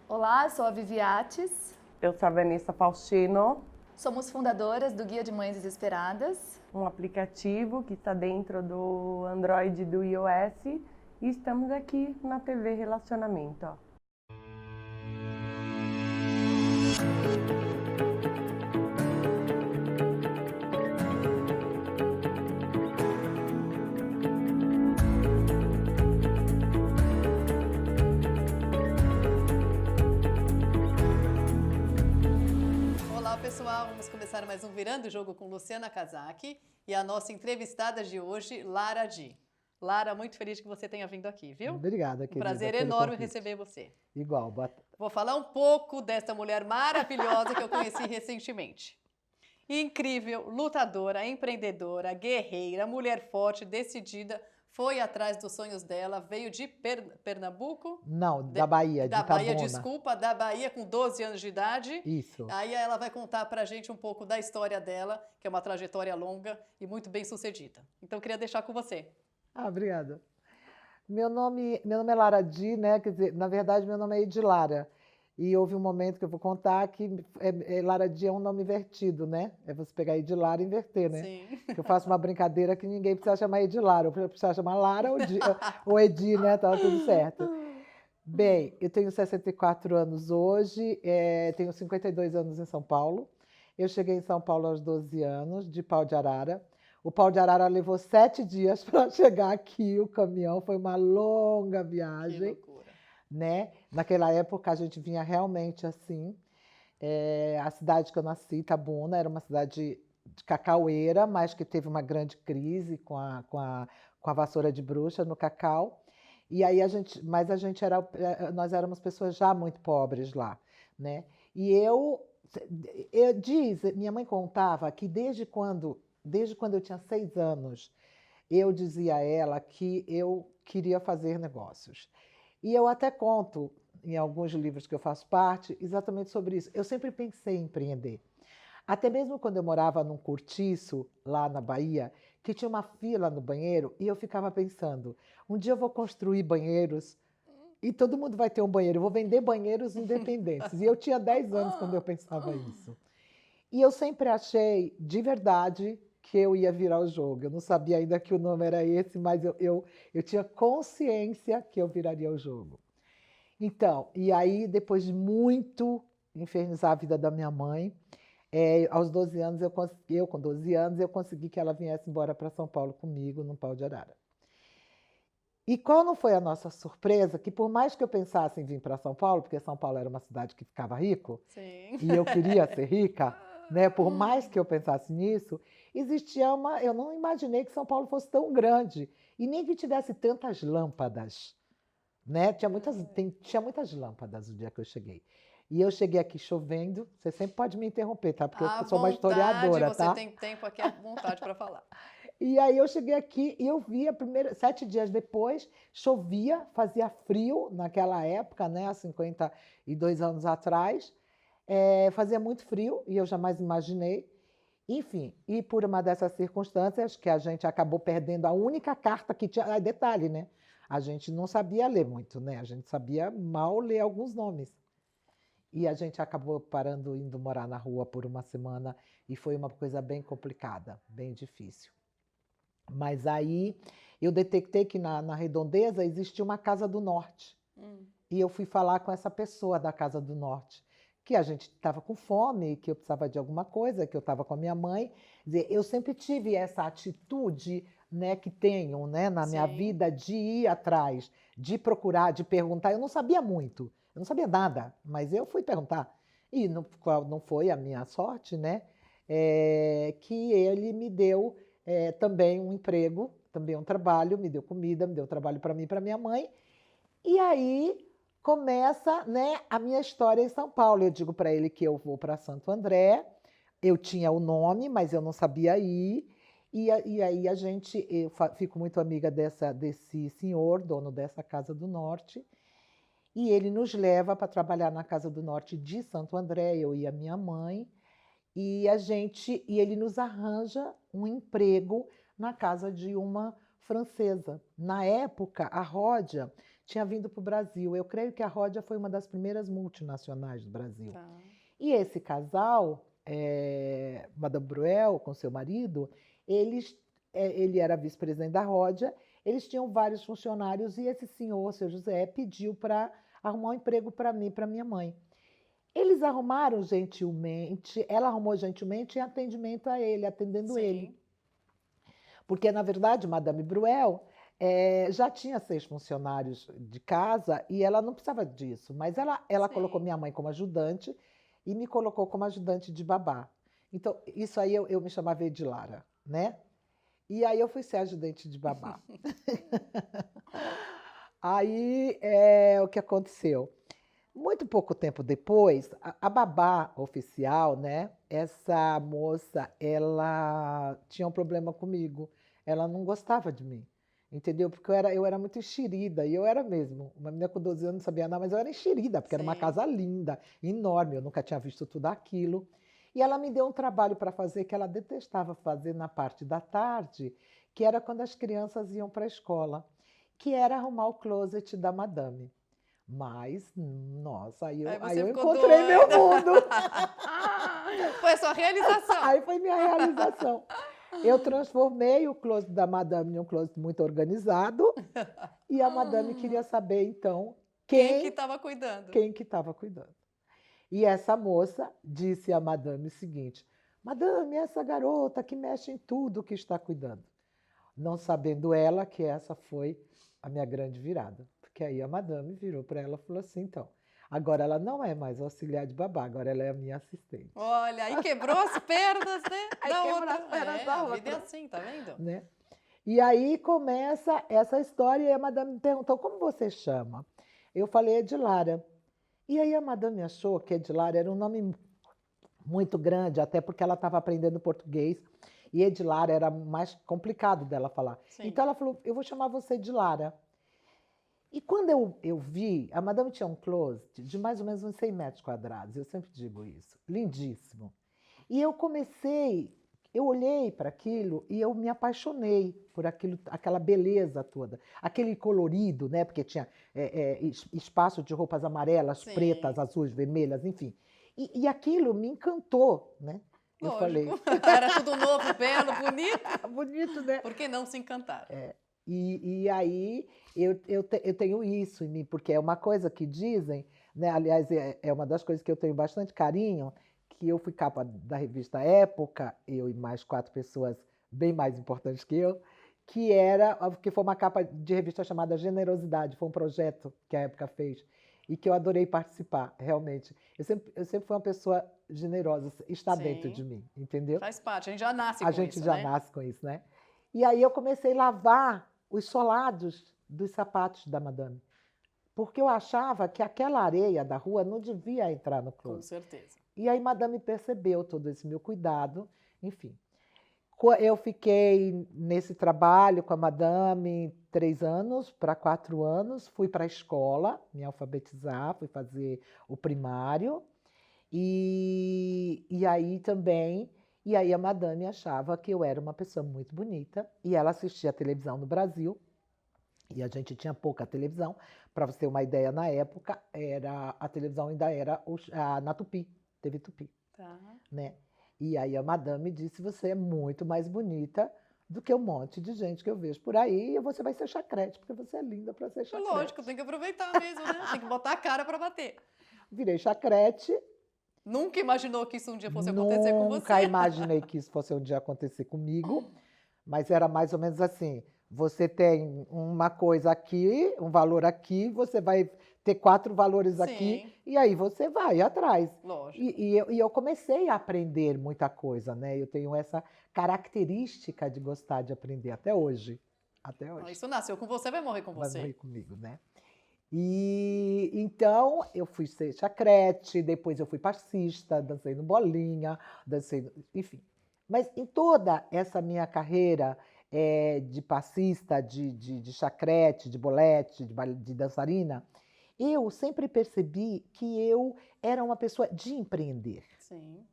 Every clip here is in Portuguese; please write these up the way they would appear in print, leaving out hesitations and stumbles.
Olá, sou a Viviates. Eu sou a Vanessa Faustino, Somos fundadoras do Guia de Mães Desesperadas. um aplicativo que está dentro do Android e do iOS, e estamos aqui na TV Relacionamento. Ó. Olá pessoal, vamos começar mais um Virando o Jogo com Luciana Kazaki e a nossa entrevistada de hoje, Lara Di. Lara, muito feliz que você tenha vindo aqui, viu? Obrigada, Um querida. prazer pelo enorme convite. receber você. Igual, Vou falar um pouco desta mulher maravilhosa que eu conheci recentemente. Incrível, lutadora, empreendedora, guerreira, mulher forte, decidida, foi atrás dos sonhos dela, veio de Pernambuco? Não, da Bahia, de Da Bahia, Itabuna. desculpa, da Bahia com 12 anos de idade. Isso. Aí ela vai contar pra gente um pouco da história dela, que é uma trajetória longa e muito bem sucedida. Então eu queria deixar com você. Obrigada. Meu nome é Lara Di, né? Quer dizer, na verdade, meu nome é Edilara. E houve um momento que eu vou contar que Lara Di é um nome invertido, né? É você pegar Edilara e inverter, né? Sim. Que eu faço uma brincadeira que ninguém precisa chamar Edilara, eu preciso chamar Lara ou Edi, né? Tá tudo certo. Bem, eu tenho 64 anos hoje, tenho 52 anos em São Paulo. Eu cheguei em São Paulo aos 12 anos, de Pau de Arara. O Pau de Arara levou 7 dias para chegar aqui, o caminhão, foi uma longa Que viagem, loucura. né? Naquela época a gente vinha realmente assim. A cidade que eu nasci, Itabuna, era uma cidade de cacaueira, mas que teve uma grande crise com a vassoura de bruxa no cacau. E aí nós éramos pessoas já muito pobres lá, né? E minha mãe contava que desde quando eu tinha 6 anos, eu dizia a ela que eu queria fazer negócios. E eu até conto em alguns livros que eu faço parte exatamente sobre isso. Eu sempre pensei em empreender. Até mesmo quando eu morava num cortiço lá na Bahia, que tinha uma fila no banheiro, e eu ficava pensando, um dia eu vou construir banheiros e todo mundo vai ter um banheiro, eu vou vender banheiros independentes. E eu tinha 10 anos quando eu pensava isso. E eu sempre achei, de verdade, que eu ia virar o jogo. Eu não sabia ainda que o nome era esse, mas eu tinha consciência que eu viraria o jogo. Então, e aí, depois de muito infernizar a vida da minha mãe, aos 12 anos, com 12 anos, eu consegui que ela viesse embora para São Paulo comigo, no Pau de Arara. E qual não foi a nossa surpresa? Que por mais que eu pensasse em vir para São Paulo, porque São Paulo era uma cidade que ficava rico, Sim. e eu queria ser rica, né? Por mais que eu pensasse nisso, eu não imaginei que São Paulo fosse tão grande, e nem que tivesse tantas lâmpadas, né? Tinha muitas lâmpadas o dia que eu cheguei. E eu cheguei aqui chovendo. Você sempre pode me interromper, tá? Porque À eu sou uma historiadora, vontade, tá? você tem tempo aqui à vontade para falar. E aí eu cheguei aqui e eu vi 7 dias depois, chovia, fazia frio naquela época, né? Há 52 anos atrás. Fazia muito frio e eu jamais imaginei. Enfim, e por uma dessas circunstâncias que a gente acabou perdendo a única carta que tinha. Ah, detalhe, né? A gente não sabia ler muito, né? A gente sabia mal ler alguns nomes. E a gente acabou parando, indo morar na rua por uma semana e foi uma coisa bem complicada, bem difícil. Mas aí eu detectei que na Redondeza existia uma Casa do Norte. E eu fui falar com essa pessoa da Casa do Norte, que a gente estava com fome, que eu precisava de alguma coisa, que eu estava com a minha mãe. Quer dizer, eu sempre tive essa atitude, né, que tenho, né, na minha Sim. vida de ir atrás, de procurar, de perguntar. Eu não sabia muito, eu não sabia nada, mas eu fui perguntar. E não foi a minha sorte, né, que ele me deu também um emprego, também um trabalho, me deu comida, me deu trabalho para mim e para minha mãe. E aí começa, né, a minha história em São Paulo. Eu digo para ele que eu vou para Santo André. Eu tinha o nome, mas eu não sabia ir. E aí eu fico muito amiga desse senhor, dono dessa Casa do Norte. E ele nos leva para trabalhar na Casa do Norte de Santo André, eu e a minha mãe. E ele nos arranja um emprego na casa de uma francesa. Na época, a Ródia tinha vindo para o Brasil. Eu creio que a Ródia foi uma das primeiras multinacionais do Brasil. Tá. E esse casal, Madame Bruel, com seu marido, ele era vice-presidente da Ródia, eles tinham vários funcionários e esse senhor, seu José, pediu para arrumar um emprego para mim e para minha mãe. Eles arrumaram gentilmente, ela arrumou gentilmente em atendimento a ele, atendendo ele. Sim. Porque, na verdade, Madame Bruel já tinha 6 funcionários de casa e ela não precisava disso, mas ela Sim. colocou minha mãe como ajudante e me colocou como ajudante de babá. Então, isso aí eu me chamava Edilara, né? E aí eu fui ser ajudante de babá. Aí, o que aconteceu? Muito pouco tempo depois, a babá oficial, né? Essa moça, ela tinha um problema comigo. Ela não gostava de mim, entendeu? Porque eu era muito enxerida, e eu era mesmo. Uma menina com 12 anos não sabia nada, mas eu era enxerida, porque era uma Sim. casa linda, enorme, eu nunca tinha visto tudo aquilo. E ela me deu um trabalho para fazer que ela detestava fazer na parte da tarde, que era quando as crianças iam para a escola, que era arrumar o closet da madame. Mas, nossa, aí você eu ficou encontrei meu doida. mundo. Foi a sua realização. Aí foi minha realização. Eu transformei o closet da madame em um closet muito organizado e a madame queria saber, então, Quem que estava cuidando? quem que estava cuidando. E essa moça disse à madame o seguinte: Madame, essa garota que mexe em tudo que está cuidando. Não sabendo ela que essa foi a minha grande virada. Porque aí a madame virou para ela e falou assim: então, agora ela não é mais auxiliar de babá, agora ela é a minha assistente. Olha, aí quebrou as pernas, né? Aí Da quebrou outra. as pernas da A vida é outra. assim, tá vendo? Né? E aí começa essa história e a madame me perguntou: como você chama? Eu falei Edilara. E aí a madame achou que Edilara era um nome muito grande, até porque ela estava aprendendo português e Edilara era mais complicado dela falar. Sim. Então ela falou: eu vou chamar você de Lara. E quando eu vi, a madame tinha um closet de mais ou menos uns 100 metros quadrados, eu sempre digo isso, lindíssimo. E eu olhei para aquilo e eu me apaixonei por aquilo, aquela beleza toda, aquele colorido, né? Porque tinha espaço de roupas amarelas, Sim. pretas, azuis, vermelhas, enfim. E aquilo me encantou, né? Eu falei, Lógico. Era tudo novo, belo, bonito. bonito, né? Por que não se encantar? E aí eu tenho isso em mim, porque é uma coisa que dizem, né? Aliás, é uma das coisas que eu tenho bastante carinho, que eu fui capa da revista Época, eu e mais 4 pessoas bem mais importantes que foi uma capa de revista chamada Generosidade, foi um projeto que a Época fez e que eu adorei participar, realmente. Eu sempre fui uma pessoa generosa, está dentro Sim. de mim, entendeu? Faz parte, a gente já nasce A com gente isso, já né? nasce com isso, né? E aí eu comecei a lavar os solados dos sapatos da madame, porque eu achava que aquela areia da rua não devia entrar no Com closet. certeza. E aí madame percebeu todo esse meu cuidado, enfim. Eu fiquei nesse trabalho com a madame 3 anos para 4 anos, fui para a escola me alfabetizar, fui fazer o primário, e aí também, e aí a madame achava que eu era uma pessoa muito bonita, e ela assistia a televisão no Brasil, e a gente tinha pouca televisão. Para você ter uma ideia, na época, a televisão ainda era na Tupi, TV Tupi, Tá. né? E aí a madame disse: você é muito mais bonita do que um monte de gente que eu vejo por aí, e você vai ser chacrete, porque você é linda para ser chacrete. Lógico, tem que aproveitar mesmo, né? Tem que botar a cara para bater. Virei chacrete. Nunca imaginou que isso um dia fosse acontecer com você. Nunca imaginei que isso fosse um dia acontecer comigo, mas era mais ou menos assim: você tem uma coisa aqui, um valor aqui, você vai ter 4 valores aqui, Sim. e aí você vai atrás. Lógico. E eu comecei a aprender muita coisa, né? Eu tenho essa característica de gostar de aprender até hoje. Até hoje. Isso nasceu com você, vai morrer com Vai você. morrer comigo, né? E então eu fui ser chacrete, depois eu fui passista, dancei no bolinha, enfim. Mas em toda essa minha carreira de passista, de chacrete, de bolete, de dançarina, eu sempre percebi que eu era uma pessoa de empreender. Sim.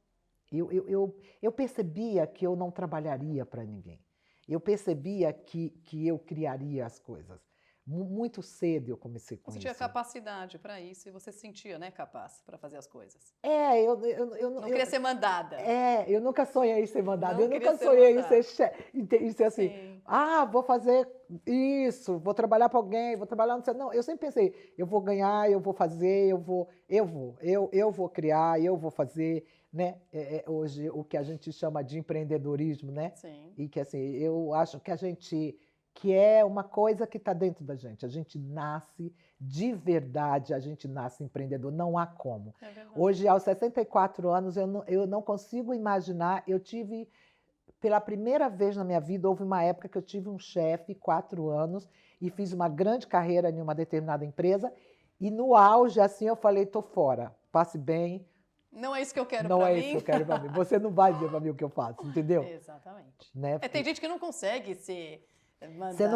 Eu percebia que eu não trabalharia para ninguém. Eu percebia que eu criaria as coisas. Muito cedo eu comecei com Você isso. tinha capacidade para isso e você se sentia, né, capaz para fazer as coisas. Eu Não queria ser mandada. eu nunca sonhei em ser mandada, Não eu queria nunca ser sonhei em mandada. ser em ser assim, Sim. vou fazer isso, vou trabalhar para alguém, vou trabalhar não sei. Não, eu sempre pensei, eu vou ganhar, eu vou fazer, eu vou criar, eu vou fazer, né? Hoje o que a gente chama de empreendedorismo, né? Sim. E que assim, eu acho que é uma coisa que está dentro da gente. A gente nasce de verdade, a gente nasce empreendedor, não há como. É verdade. Hoje, aos 64 anos, eu não consigo imaginar. Eu tive, pela primeira vez na minha vida, houve uma época que eu tive um chefe, 4 anos, e fiz uma grande carreira em uma determinada empresa, e no auge, assim, eu falei, estou fora, passe bem. Não é isso que eu quero Não para é mim. isso que eu quero para mim. Você não vai dizer para mim o que eu faço, entendeu? Exatamente. Né? Tem gente que não consegue ser mandada, Você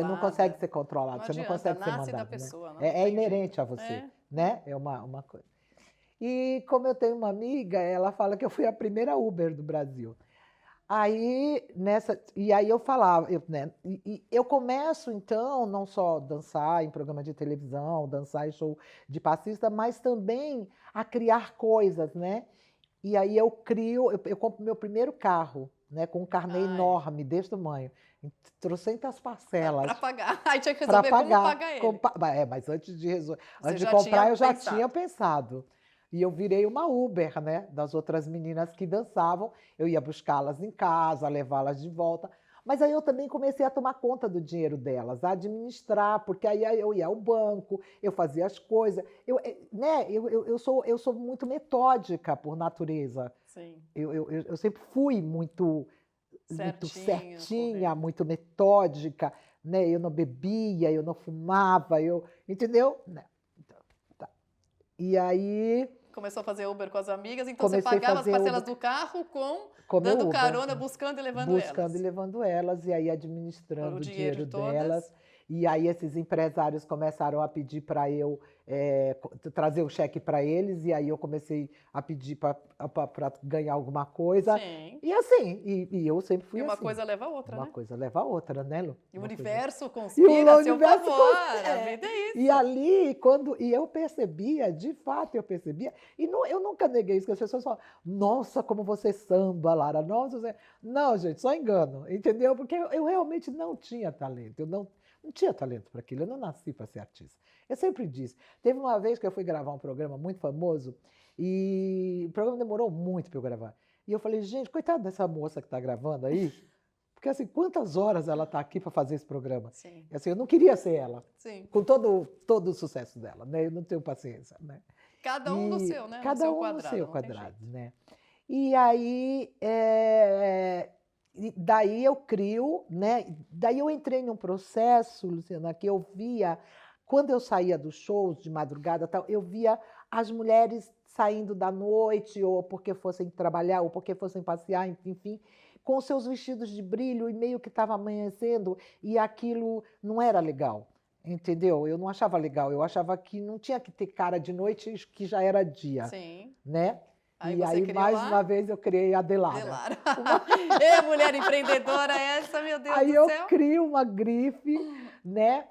não consegue ser controlado, Não você não adianta, consegue ser nasce da mandado. pessoa, Né? não É tem inerente jeito. a você, É. né? É uma coisa. E como eu tenho uma amiga, ela fala que eu fui a primeira Uber do Brasil. E aí eu falava, né? E eu começo, então, não só dançar em programa de televisão, dançar em show de passista, mas também a criar coisas, né? E aí eu compro meu primeiro carro, né? Com um carnê enorme, desse tamanho, em trocentas parcelas. Para pagar. Aí tinha que Para resolver como pagar. pagar ele. Mas antes de já comprar, tinha eu já pensado. tinha pensado. E eu virei uma Uber, né? Das outras meninas que dançavam. Eu ia buscá-las em casa, levá-las de volta. Mas aí eu também comecei a tomar conta do dinheiro delas, a administrar, porque aí eu ia ao banco, eu fazia as coisas. Eu sou muito metódica por natureza. Sim. Eu sempre fui muito Certinho, certinha, correto. muito metódica, né? Eu não bebia, eu não fumava, entendeu? Né? Então, tá. E aí Começou a fazer Uber com as amigas, então você comecei a pagava as fazer parcelas Uber do carro com meu dando Uber, carona, buscando e levando buscando elas. e levando elas, e aí administrando O o dinheiro dinheiro de todas. delas. E aí esses empresários começaram a pedir para eu trazer o cheque para eles, e aí eu comecei a pedir para ganhar alguma coisa. Sim. E assim, e eu sempre fui E uma assim. coisa leva a outra, Uma né? coisa leva a outra, né, Lu? E o Uma universo E o conspira a seu universo favor. A vida é isso. E ali, eu percebia, de fato eu percebia, e eu nunca neguei isso, que as pessoas falam, nossa, como você samba, Lara, nossa, você... Não, gente, só engano, entendeu? Porque eu realmente não tinha talento, eu não tinha talento para aquilo, eu não nasci para ser artista. Eu sempre disse. Teve uma vez que eu fui gravar um programa muito famoso, e o programa demorou muito para eu gravar. E eu falei, gente, coitada dessa moça que está gravando aí, porque assim, quantas horas ela está aqui para fazer esse programa? Sim. Assim, eu não queria ser ela, Sim. com todo o sucesso dela, né? Eu não tenho paciência, né? Cada um no seu, né? Cada no seu um quadrado, no seu não tem quadrado, jeito. né? E aí, daí eu crio, né? Daí eu entrei num processo, Luciana, que eu via, quando eu saía dos shows de madrugada, tal, eu via as mulheres saindo da noite, ou porque fossem trabalhar, ou porque fossem passear, enfim, com seus vestidos de brilho, e meio que estava amanhecendo, e aquilo não era legal, entendeu? Eu não achava legal, eu achava que não tinha que ter cara de noite, que já era dia, Sim. né? Aí E você aí, criou mais a uma vez, eu criei a Delara. Delara. Ê, mulher empreendedora essa, meu Deus Aí do eu céu. crio uma grife, né,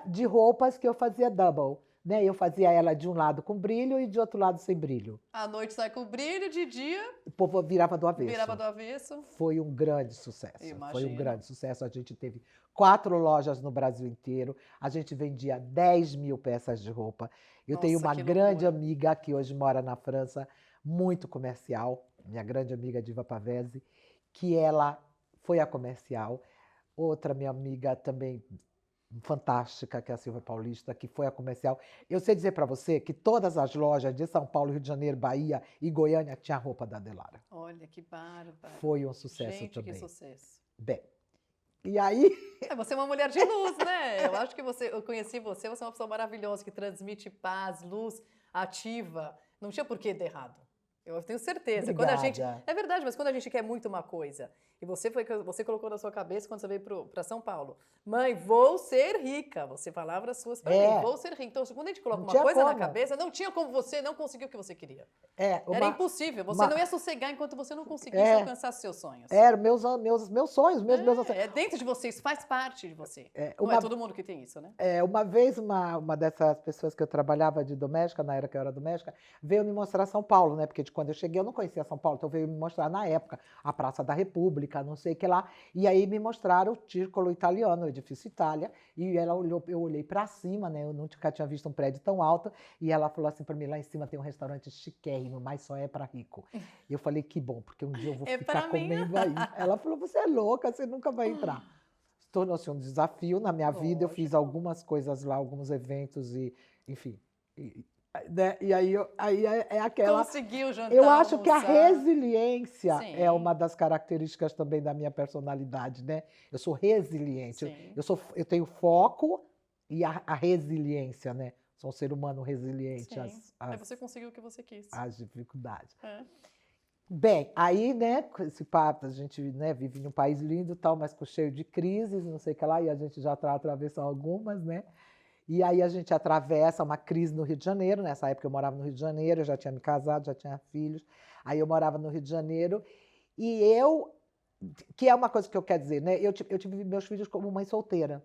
de roupas que eu fazia double. Né? Eu fazia ela de um lado com brilho e de outro lado sem brilho. À noite sai com brilho, de dia O povo virava do avesso. virava do avesso. Foi um grande sucesso. Imagino. Foi um grande sucesso. A gente teve 4 lojas no Brasil inteiro. A gente vendia 10 mil peças de roupa. Eu tenho Nossa, uma que grande loucura. amiga que hoje mora na França, muito comercial, minha grande amiga Diva Pavese, que ela foi a comercial. Outra minha amiga também fantástica, que é a Silvia Paulista, que foi a comercial. Eu sei dizer para você que todas as lojas de São Paulo, Rio de Janeiro, Bahia e Goiânia tinham a roupa da Delara. Olha, que bárbaro. Foi um sucesso Gente, também. que sucesso. Bem, e aí... Você é uma mulher de luz, né? Eu acho que eu conheci você é uma pessoa maravilhosa, que transmite paz, luz, ativa. Não tinha por que dar errado. Eu tenho certeza. Obrigada. É verdade, mas quando a gente quer muito uma coisa, e você colocou na sua cabeça quando você veio para São Paulo, mãe, vou ser rica. Você palavras suas para mim, vou ser rica. Então, quando a gente coloca Não uma tinha coisa na como. cabeça, não tinha como você não conseguir o que você queria. É, Era impossível. Você não ia sossegar enquanto você não conseguisse alcançar seus sonhos. Era meus sonhos, meus É dentro de você, isso faz parte de você. Não uma- é todo mundo que tem isso, né? Uma vez, uma dessas pessoas que eu trabalhava de doméstica, na era que eu era doméstica, veio me mostrar São Paulo, né? Porque quando eu cheguei eu não conhecia São Paulo, então veio me mostrar na época a Praça da República, não sei o que lá. E aí me mostraram o Círculo Italiano, o edifício Itália, e ela olhou, eu olhei para cima, né? Eu nunca tinha visto um prédio tão alto, e ela falou assim para mim, lá em cima tem um restaurante chiquérrimo, mas só é para rico. E eu falei, que bom, porque um dia eu vou É ficar pra mim. comendo aí. Ela falou, você é louca, você nunca vai entrar. Tornou-se um desafio na minha vida, eu fiz Lógico. algumas coisas lá, alguns eventos, e enfim. Né? E aí, aí é aquela... Conseguiu jantar, Eu acho que a almoçar. resiliência Sim. é uma das características também da minha personalidade, né? Eu sou resiliente, Sim. eu tenho foco e a resiliência, né? Sou um ser humano resiliente Sim. Aí você conseguiu o que você quis. às dificuldades. É. Bem, aí, né, com esse papo, a gente, né, vive num país lindo e tal, mas cheio de crises, não sei o que lá, e a gente já está atravessando algumas, né? E aí a gente atravessa uma crise no Rio de Janeiro, nessa época eu morava no Rio de Janeiro, eu já tinha me casado, já tinha filhos, aí eu morava no Rio de Janeiro, e que é uma coisa que eu quero dizer, né, eu tive meus filhos como mãe solteira,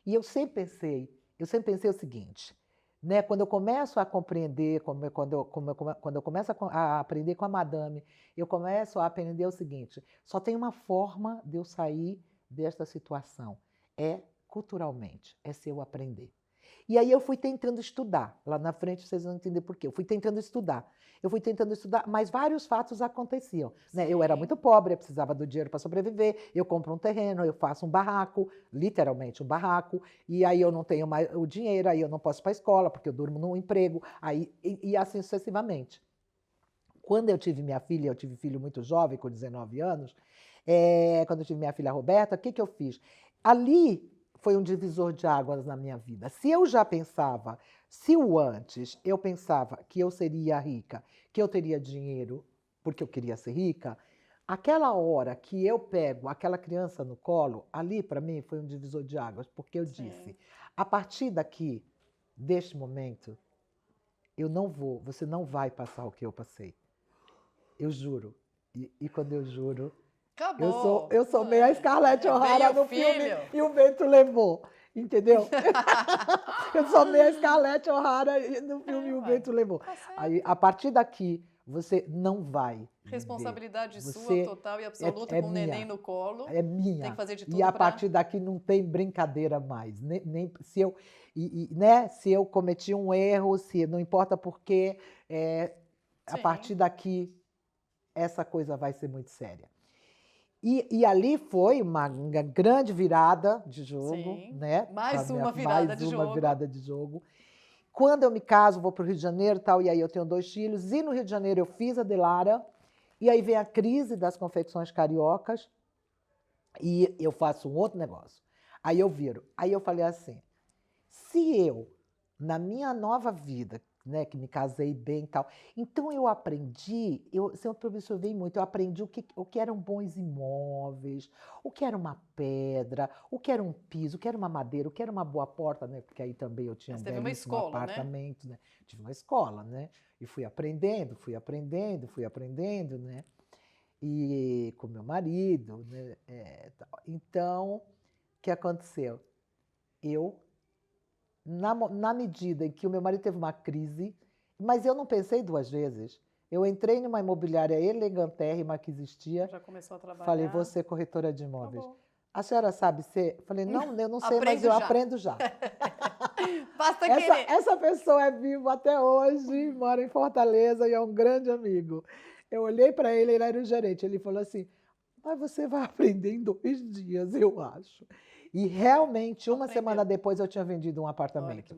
e eu sempre pensei o seguinte, né, quando eu começo a compreender, quando eu começo a aprender com a madame, eu começo a aprender o seguinte, só tem uma forma de eu sair desta situação, é culturalmente, é se eu aprender. E aí eu fui tentando estudar. Lá na frente vocês vão entender por quê. Eu fui tentando estudar, mas vários fatos aconteciam. Né? Eu era muito pobre, eu precisava do dinheiro para sobreviver, eu compro um terreno, eu faço um barraco, literalmente um barraco, e aí eu não tenho mais o dinheiro, aí eu não posso ir para a escola, porque eu durmo num emprego, e assim sucessivamente. Quando eu tive minha filha, eu tive filho muito jovem, com 19 anos, quando eu tive minha filha Roberta, o que eu fiz? Ali foi um divisor de águas na minha vida. Se eu já pensava, antes eu pensava que eu seria rica, que eu teria dinheiro porque eu queria ser rica, aquela hora que eu pego aquela criança no colo, ali para mim foi um divisor de águas, porque eu disse, a partir daqui, deste momento, você não vai passar o que eu passei. Eu juro. E quando eu juro, Acabou. eu sou meio a Scarlett O'Hara no filme E o Vento Levou, entendeu? Eu sou meio a Scarlett O'Hara no filme E o Vento Levou. Aí, a partir daqui, você não vai Responsabilidade viver. sua total e absoluta com o minha. neném no colo. É minha. Tem que fazer de tudo E a partir daqui não tem brincadeira mais. Nem se eu, né, se eu cometi um erro, se não importa porque, a partir daqui essa coisa vai ser muito séria. E ali foi uma grande virada de jogo, Sim. né? Mais uma virada de jogo. Quando eu me caso, vou para o Rio de Janeiro, tal, e aí eu tenho 2 filhos. E no Rio de Janeiro eu fiz a Delara, e aí vem a crise das confecções cariocas, e eu faço um outro negócio. Aí eu viro. Aí eu falei assim, se eu, na minha nova vida, né, que me casei bem e tal. Então eu aprendi, eu sempre observei muito, eu aprendi o que eram bons imóveis, o que era uma pedra, o que era um piso, o que era uma madeira, o que era uma boa porta, né, porque aí também eu tinha um belíssimo apartamento, né? Tive uma escola, né? E fui aprendendo, né? E com meu marido, né? Então, o que aconteceu? Na medida em que o meu marido teve uma crise, mas eu não pensei 2 vezes. Eu entrei numa imobiliária elegantérrima que existia. Já começou a trabalhar. Falei, vou ser corretora de imóveis. Tá, a senhora sabe ser? Falei, não, eu não sei, mas aprendo já. Basta querer. Essa pessoa é viva até hoje, mora em Fortaleza e é um grande amigo. Eu olhei para ele, ele era o gerente. Ele falou assim, mas você vai aprender em 2 dias, eu acho. E realmente, uma semana depois, eu tinha vendido um apartamento,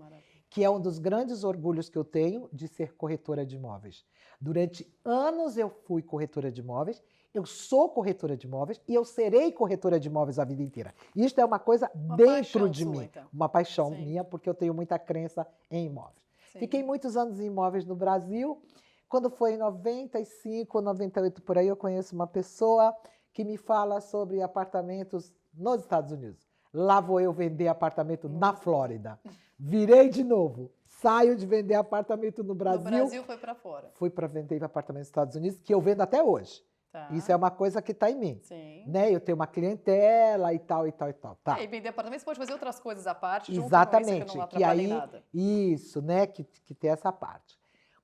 que é um dos grandes orgulhos que eu tenho de ser corretora de imóveis. Durante anos eu fui corretora de imóveis, eu sou corretora de imóveis e eu serei corretora de imóveis a vida inteira. Isto é uma coisa dentro de mim, uma paixão minha, porque eu tenho muita crença em imóveis. Fiquei muitos anos em imóveis no Brasil. Quando foi em 95, 98 por aí, eu conheço uma pessoa que me fala sobre apartamentos nos Estados Unidos. Lá vou eu vender apartamento na Flórida. Virei de novo. Saio de vender apartamento no Brasil. No Brasil foi para fora. Fui para vender apartamento nos Estados Unidos, que eu vendo até hoje. Tá. Isso é uma coisa que está em mim. Sim. Né? Eu tenho uma clientela e tal, e tal, e tal. Tá. E vender apartamento, você pode fazer outras coisas à parte, junto Exatamente. com isso que não Que atrapalha em aí, nada. isso, né? Que tem essa parte.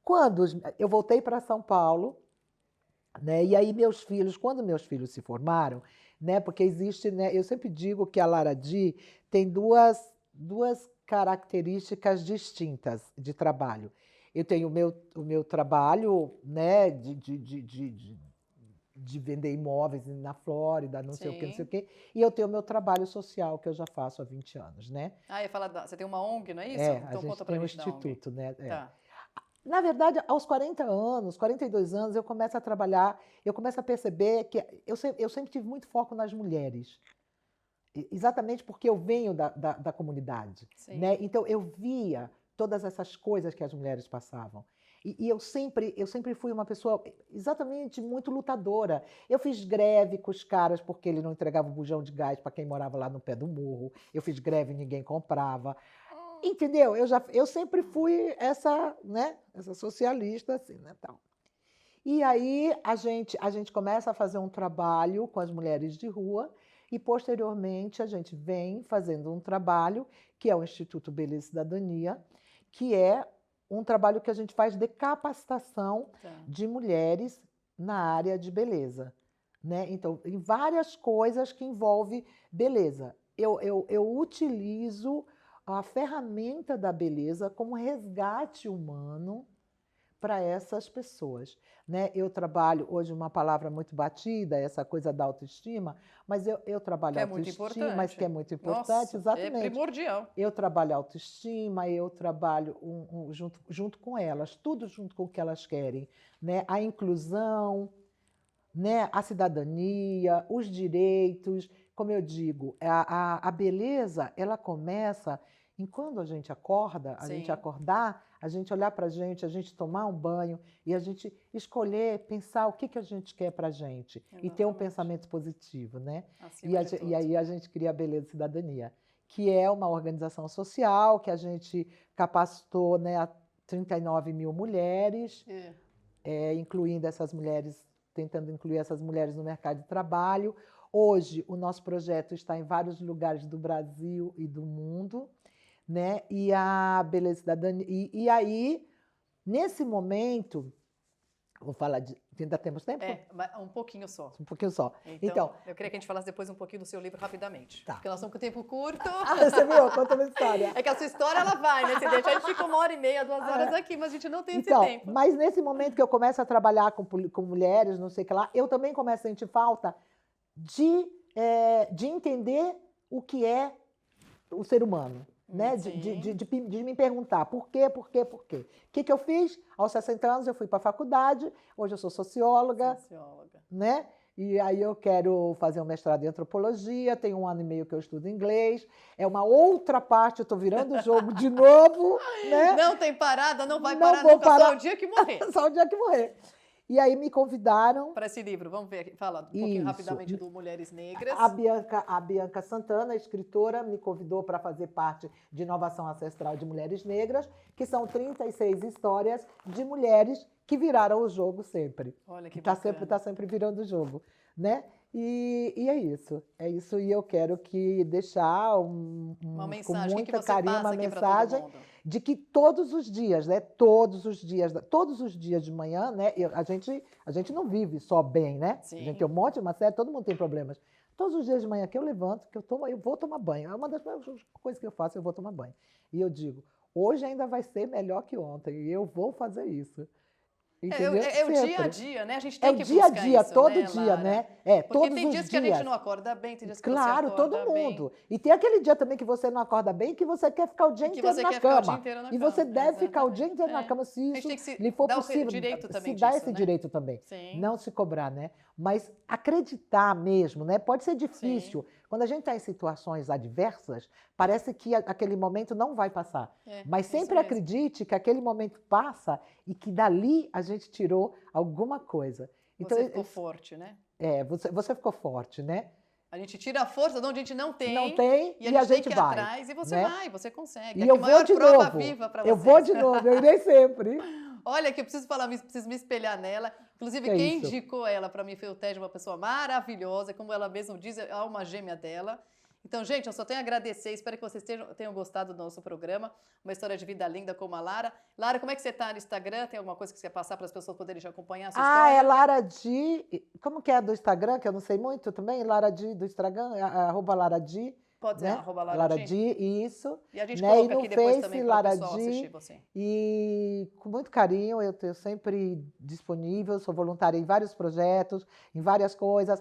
Quando eu voltei para São Paulo, né? E aí quando meus filhos se formaram, né? Porque existe, né? Eu sempre digo que a Lara Di tem duas características distintas de trabalho. Eu tenho o meu trabalho, né? De vender imóveis na Flórida, não sei o que, não sei o quê. E eu tenho o meu trabalho social, que eu já faço há 20 anos, né? Ah, você tem uma ONG, não é isso? É, Então a gente conta pra tem um gente da ONG. instituto, né? É. Tá. Na verdade, aos 40 anos, 42 anos, eu começo a trabalhar, eu começo a perceber que eu sempre tive muito foco nas mulheres. Exatamente porque eu venho da comunidade. Sim. Né? Então, eu via todas essas coisas que as mulheres passavam. E eu sempre fui uma pessoa exatamente muito lutadora. Eu fiz greve com os caras porque ele não entregava o bujão de gás para quem morava lá no pé do morro. Eu fiz greve e ninguém comprava. Entendeu? Eu sempre fui essa, né, essa socialista, assim, né, tal. E aí a gente começa a fazer um trabalho com as mulheres de rua e, posteriormente, a gente vem fazendo um trabalho que é o Instituto Beleza e Cidadania, que é um trabalho que a gente faz de capacitação de mulheres na área de beleza. Né? Então, em várias coisas que envolvem beleza. Eu utilizo a ferramenta da beleza como resgate humano para essas pessoas. Né? Eu trabalho, hoje uma palavra muito batida, essa coisa da autoestima, mas eu trabalho autoestima, mas que é muito importante, Nossa, exatamente. É primordial. Eu trabalho autoestima, eu trabalho junto com elas, tudo junto com o que elas querem. Né? A inclusão, né? A cidadania, os direitos, como eu digo, a beleza, ela começa em quando a gente acorda, a gente acordar, a gente olhar para a gente tomar um banho e a gente escolher, pensar o que a gente quer para a gente. Exatamente. E ter um pensamento positivo, né? E aí a gente cria a Beleza e Cidadania, que é uma organização social que a gente capacitou, né, a 39 mil mulheres, incluindo essas mulheres, tentando incluir essas mulheres no mercado de trabalho. Hoje, o nosso projeto está em vários lugares do Brasil e do mundo. Né? E a Beleza e Cidadania. E aí, nesse momento, vou falar de. Ainda temos tempo? Um pouquinho só. Um pouquinho só. Então, eu queria que a gente falasse depois um pouquinho do seu livro rapidamente. Tá. Porque nós estamos com o tempo curto. Você viu? Conta uma história. É que a sua história, ela vai, né? Se deixar, a gente fica 1h30, 2 horas aqui, mas a gente não tem esse tempo. Mas nesse momento que eu começo a trabalhar com mulheres, não sei o que lá, eu também começo a sentir falta de entender o que é o ser humano. Né? De me perguntar por quê. O que eu fiz? Aos 60 anos eu fui para a faculdade, hoje eu sou socióloga. Né? E aí eu quero fazer um mestrado em antropologia, tem 1 ano e meio que eu estudo inglês, é uma outra parte, eu estou virando o jogo de novo. Né? Não tem parada, não vai parar nunca, só o dia que morrer. Só o dia que morrer. E aí me convidaram... Para esse livro, vamos ver aqui, fala um pouquinho rapidamente do Mulheres Negras. A Bianca Santana, escritora, me convidou para fazer parte de Inovação Ancestral de Mulheres Negras, que são 36 histórias de mulheres que viraram o jogo sempre. Olha que bacana. Está sempre virando o jogo. Né? E é isso. E eu quero deixar uma mensagem, com muita carinho, uma mensagem de que todos os dias, né? Todos os dias de manhã, né? A gente não vive só bem, né? Sim. A gente tem um monte, uma série, todo mundo tem problemas. Todos os dias de manhã que eu levanto, eu vou tomar banho. É uma das primeiras coisas que eu faço, eu vou tomar banho. E eu digo, hoje ainda vai ser melhor que ontem, e eu vou fazer isso. É o dia a dia, né? A gente tem que buscar isso, É o dia a dia, todo dia, né? Porque tem dias que a gente não acorda bem, tem dias que você acorda bem. Claro, todo mundo. E tem aquele dia também que você não acorda bem, que você quer ficar o dia inteiro na cama. E você deve ficar o dia inteiro na cama, se isso lhe for possível. Se dá esse direito também. Não se cobrar, né? Mas acreditar mesmo, né? Pode ser difícil. Quando a gente está em situações adversas, parece que aquele momento não vai passar. Mas isso sempre mesmo. acredite que aquele momento passa e que dali a gente tirou alguma coisa. Então, Você ficou forte, né? você ficou forte, né? A gente tira a força de onde a gente não tem. Não tem E a gente tem que ir vai. atrás. E você né? vai, você consegue. E Aqui eu a maior vou de prova novo. viva para Eu vocês. vou de novo, eu irei sempre. Olha, que eu preciso falar, preciso me espelhar nela. Inclusive, Que quem isso? indicou ela para mim foi o Ted, uma pessoa maravilhosa, como ela mesma diz, é a alma gêmea dela. Então, gente, eu só tenho a agradecer, espero que vocês tenham gostado do nosso programa, uma história de vida linda como a Lara. Lara, como é que você está no Instagram? Tem alguma coisa que você quer passar para as pessoas poderem já acompanhar a sua história? É Lara Di, como que é do Instagram, que eu não sei muito também? Lara Di do Instagram, @, Lara Di. Pode ser, né? Lara Di. Di, isso. E a gente né? coloca E no aqui depois Face, também para o Lara pessoal Di. assistir você. E com muito carinho, eu estou sempre disponível, sou voluntária em vários projetos, em várias coisas.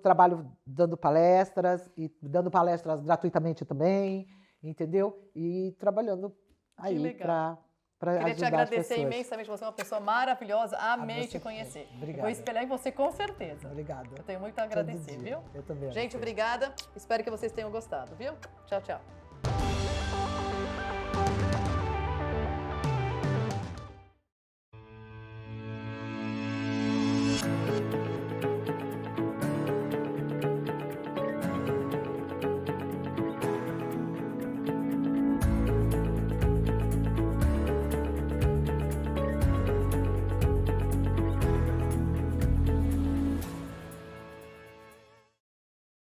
Trabalho dando palestras, e dando palestras gratuitamente também, entendeu? E trabalhando aí para Queria te ajudar as agradecer pessoas. imensamente, você é uma pessoa maravilhosa, amei você te conhecer. Obrigada. Vou espelhar em você com certeza. Obrigado. Eu tenho muito a agradecer, viu? Eu também. Gente, obrigada. Espero que vocês tenham gostado, viu? Tchau, tchau.